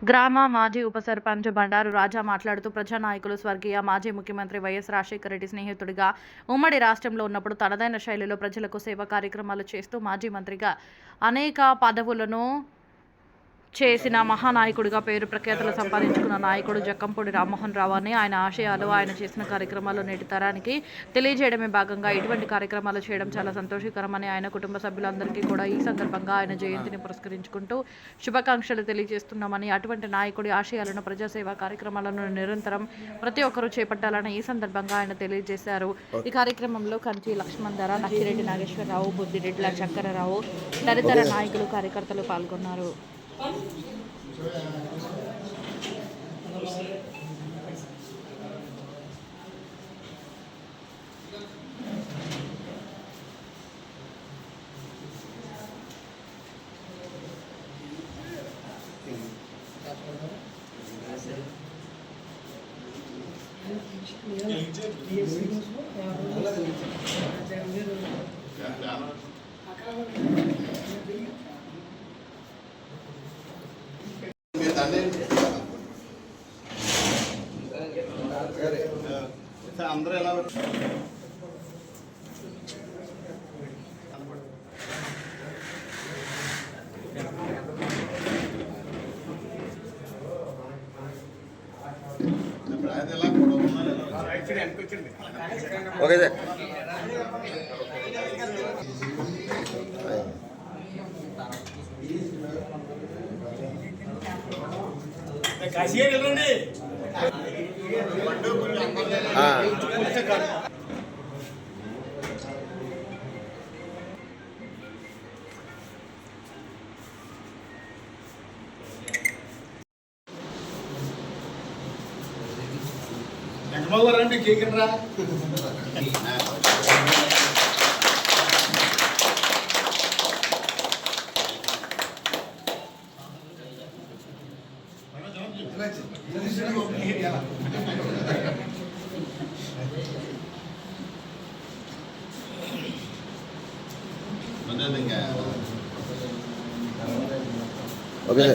గ్రామ మాజీ ఉప సర్పంచ్ బండారు రాజా మాట్లాడుతూ ప్రజానాయకులు స్వర్గీయ మాజీ ముఖ్యమంత్రి వైఎస్ రాజశేఖర రెడ్డి స్నేహితుడిగా ఉమ్మడి రాష్ట్రంలో ఉన్నప్పుడు తనదైన శైలిలో ప్రజలకు సేవా కార్యక్రమాలు చేస్తూ మాజీ మంత్రిగా అనేక పదవులను చేసిన మహానాయకుడిగా పేరు ప్రఖ్యాతులు సంపాదించుకున్న నాయకుడు జక్కంపూడి రామ్మోహన్ రావు అని ఆయన ఆశయాలు ఆయన చేసిన కార్యక్రమాలు నేటి తరానికి తెలియజేయడమే భాగంగా ఇటువంటి కార్యక్రమాలు చేయడం చాలా సంతోషకరమని ఆయన కుటుంబ సభ్యులందరికీ కూడా ఈ సందర్భంగా ఆయన జయంతిని పురస్కరించుకుంటూ శుభాకాంక్షలు తెలియజేస్తున్నామని అటువంటి నాయకుడి ఆశయాలను ప్రజాసేవా కార్యక్రమాలను నిరంతరం ప్రతి ఒక్కరూ చేపట్టాలని ఈ సందర్భంగా ఆయన తెలియజేశారు. ఈ కార్యక్రమంలో కంచి లక్ష్మణ్ ధర, నక్కిరెడ్డి నాగేశ్వరరావు, బుద్దిరెడ్ల చక్కరరావు తదితర నాయకులు కార్యకర్తలు పాల్గొన్నారు. అందరూ ఎలా ఓకే సార్. రండి కేక్ రా. ఓకే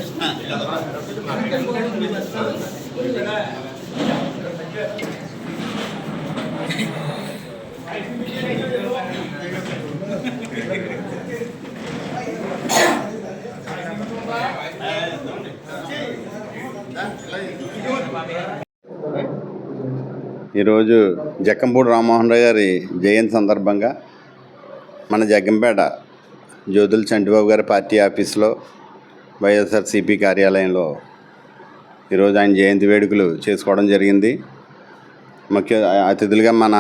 ఈరోజు జక్కంపూడి రామ్మోహన్ రావు గారి జయంతి సందర్భంగా మన జగ్గంపేట జ్యోతుల చంటిబాబు గారి పార్టీ ఆఫీస్లో వైఎస్ఆర్సీపీ కార్యాలయంలో ఈరోజు ఆయన జయంతి వేడుకలు చేసుకోవడం జరిగింది. ముఖ్య అతిథులుగా మన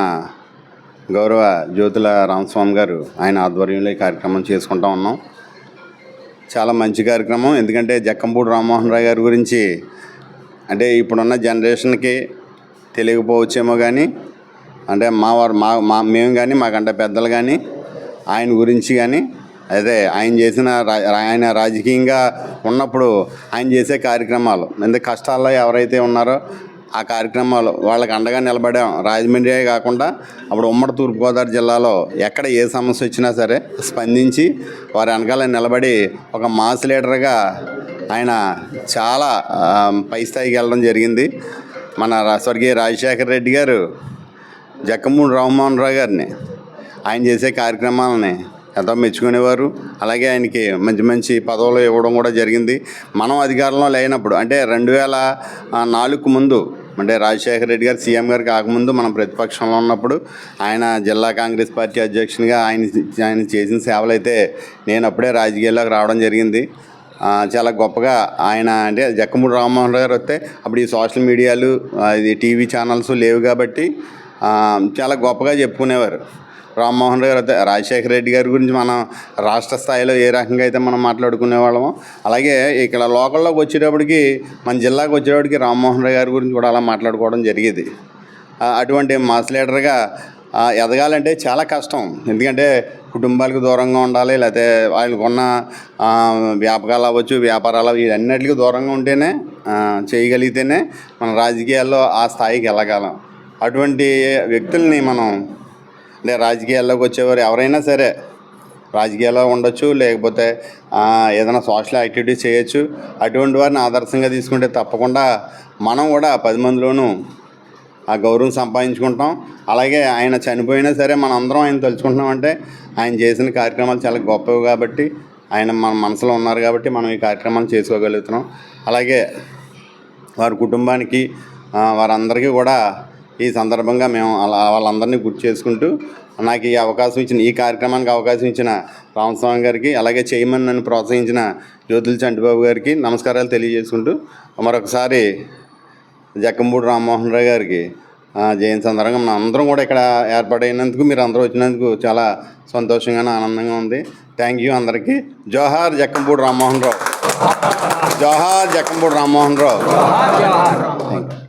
గౌరవ జ్యోతుల రామస్వామి గారు ఆయన ఆధ్వర్యంలో ఈ కార్యక్రమం చేసుకుంటూ ఉన్నాం. చాలా మంచి కార్యక్రమం. ఎందుకంటే జక్కంపూడి రామ్మోహన్ రావు గారి గురించి అంటే ఇప్పుడున్న జనరేషన్కి తెలియకపోవచ్చేమో, కానీ అంటే మేము కానీ మాకంటే పెద్దలు కానీ ఆయన గురించి కానీ అదే ఆయన రాజకీయంగా ఉన్నప్పుడు ఆయన చేసే కార్యక్రమాలు ఎందుకు కష్టాల్లో ఎవరైతే ఉన్నారో ఆ కార్యక్రమాలు వాళ్ళకి అండగా నిలబడాం. రాజమండ్రి కాకుండా అప్పుడు ఉమ్మడి తూర్పుగోదావరి జిల్లాలో ఎక్కడ ఏ సమస్య వచ్చినా సరే స్పందించి వారి వెనకాల నిలబడి ఒక మాస్ లీడర్గా ఆయన చాలా పై స్థాయికి వెళ్ళడం జరిగింది. మన స్వర్గీయ రాజశేఖర రెడ్డి గారు జక్కంపూడి రామ్మోహన్ రావు గారిని ఆయన చేసే కార్యక్రమాలని ఎంతో మెచ్చుకునేవారు. అలాగే ఆయనకి మంచి మంచి పదవులు ఇవ్వడం కూడా జరిగింది. మనం అధికారంలో లేనప్పుడు అంటే 2004 ముందు, అంటే రాజశేఖర రెడ్డి గారు సీఎం గారు కాకముందు మనం ప్రతిపక్షంలో ఉన్నప్పుడు ఆయన జిల్లా కాంగ్రెస్ పార్టీ అధ్యక్షునిగా ఆయన చేసిన సేవలు అయితే నేను అప్పుడే రాజకీయాల్లోకి రావడం జరిగింది. చాలా గొప్పగా ఆయన అంటే జక్కంపూడి రామ్మోహన్ రావు గారు వస్తే అప్పుడు ఈ సోషల్ మీడియాలు ఇది టీవీ ఛానల్స్ లేవు కాబట్టి చాలా గొప్పగా చెప్పుకునేవారు. రామ్మోహన్ రావు గారు రాజశేఖర రెడ్డి గారి గురించి మనం రాష్ట్ర స్థాయిలో ఏ రకంగా అయితే మనం మాట్లాడుకునే వాళ్ళమో అలాగే ఇక్కడ లోకల్లోకి వచ్చేటప్పటికి మన జిల్లాకు వచ్చేటప్పటికి రామ్మోహన్ రావు గారి గురించి కూడా అలా మాట్లాడుకోవడం జరిగేది. అటువంటి మాస్ లీడర్గా ఎదగాలంటే చాలా కష్టం. ఎందుకంటే కుటుంబాలకు దూరంగా ఉండాలి, లేకపోతే వాళ్ళకున్న వ్యాపకాలు అవ్వచ్చు, వ్యాపారాలు వీటన్నిటికీ దూరంగా ఉంటేనే చేయగలిగితేనే మన రాజకీయాల్లో ఆ స్థాయికి వెళ్ళగలం. అటువంటి వ్యక్తుల్ని మనం అంటే రాజకీయాల్లోకి వచ్చేవారు ఎవరైనా సరే రాజకీయాల్లో ఉండొచ్చు, లేకపోతే ఏదైనా సోషల్ యాక్టివిటీస్ చేయొచ్చు. అటువంటి వారిని ఆదర్శంగా తీసుకుంటే తప్పకుండా మనం కూడా 10 మందిలోనూ ఆ గౌరవం సంపాదించుకుంటాం. అలాగే ఆయన చనిపోయినా సరే మనం అందరం ఆయన తలుచుకుంటున్నామంటే ఆయన చేసిన కార్యక్రమాలు చాలా గొప్పవి కాబట్టి, ఆయన మన మనసులో ఉన్నారు కాబట్టి మనం ఈ కార్యక్రమాలు చేసుకోగలుగుతున్నాం. అలాగే వారి కుటుంబానికి వారందరికీ కూడా ఈ సందర్భంగా మేము వాళ్ళందరినీ గుర్తు చేసుకుంటూ, నాకు ఈ అవకాశం ఇచ్చిన, ఈ కార్యక్రమానికి అవకాశం ఇచ్చిన రామస్వామి గారికి, అలాగే చేయమని నన్ను ప్రోత్సహించిన జ్యోతుల చంటిబాబు గారికి నమస్కారాలు తెలియజేసుకుంటూ, మరొకసారి జక్కంపూడి రామ్మోహన్ రావు గారికి జయంతి సందర్భంగా మన అందరం కూడా ఇక్కడ ఏర్పాటైనందుకు, మీరు అందరూ వచ్చినందుకు చాలా సంతోషంగా ఆనందంగా ఉంది. థ్యాంక్ యూ అందరికీ. జోహార్ జక్కంపూడి రామ్మోహన్ రావు. జోహార్ జక్కంపూడి రామ్మోహన్ రావు. Thank you.